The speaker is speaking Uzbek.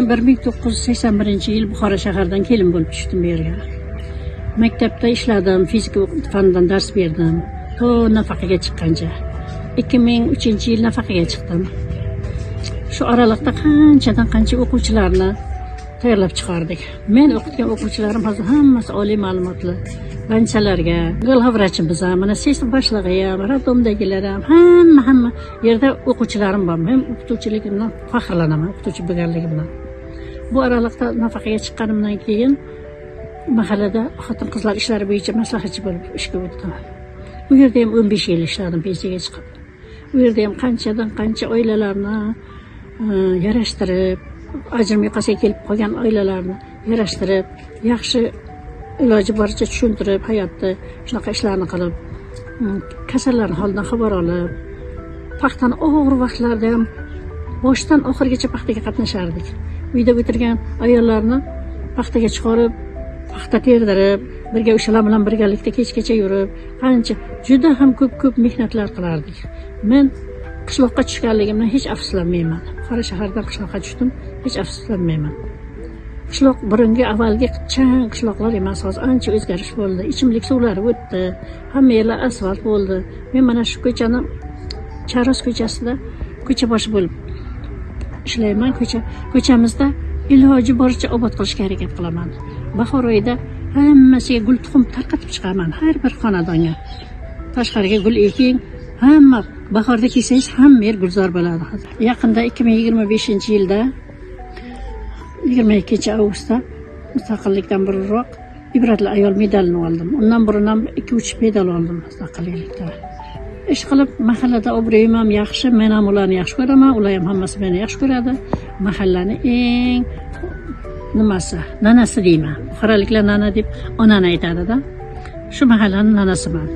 Men 1981-yil Buxoro shaharidan kelin bo'lib tushdim bu yerga. Maktabda ishladim, fizika fanidan dars berdim. To nafaqaga chiqqancha. 2003-yil nafaqaga chiqdim. Shu oralikda qancha o'quvchilarni tayyorlab chiqardik. Men o'qitgan o'quvchilarim hozir hammasi oliy ma'lumotli. Banchalarga, vrachimiz ham, mana sesib boshlig'i ham, roddomdagilar ham, hamma yerda o'quvchilarim bor. Men o'qituvchiligimdan faxrlanaman, o'qituvchi bo'lganligimdan. Bu oralikda nafaqaga chiqqanimdan keyin mahallada xotin-qizlar ishlari bo'yicha maslahatchi bo'lib ishga o'tdim. Bu yerda ham 15 yil ishladim pensiyaga chiqib. Bu yerda ham qancha oilalarni yarashtirib, ajrim yoqasiga kelib qolgan oilalarni yarashtirib, yaxshi iloji boricha tushuntirib, hayotda shunaqa ishlarni qilib, kasallarning holidan xabar olib, paxtani og'ir vaqtlarda ham boshdan oxirigacha paxtaga qatnashardik. Uyda o'tirgan ayollarni paxtaga chiqarib, paxta terdirib, birga o'shalar bilan birgalikda kechgacha yurib, qancha juda ham ko'p mehnatlar qilardik. Men qishloqqa tushganligimdan hech afsuslanmayman. Buxoro shahardan qishloqqa tushdim, hech afsuslanmayman. Qishloq burungi avvalgi chang qishloqlar emas, hozir ancha o'zgarish bo'ldi. Ichimlik suvlari o'tdi, hamma yerlar asfalt bo'ldi. Men mana shu ko'chani Charos ko'chasida ko'cha boshi bo'lib ishlayman. Ko'chamizda iloji boricha obod qilishga harakat qilaman. Bahor oyida hammasiga gul tuxum tarqatib chiqaman, har bir xonadonga. Tashqariga gul eking, hamma bahorda kelsangiz hamma yer gulzor bo'ladi. Yaqinda 2025-yilda 22 avgustda mustaqillikdan burunroq ibratli ayol medalini oldim. Undan burun ham 2-3 medal oldim mustaqillikda. Ish qilib mahallada obro'yim ham yaxshi, men ham ularni yaxshi ko'raman, ular ham hammasi meni yaxshi ko'radi. Mahallani eng nanasi deyman. Buxoroliklar nana deb onani aytadi-da. Shu mahallaning nanasiman.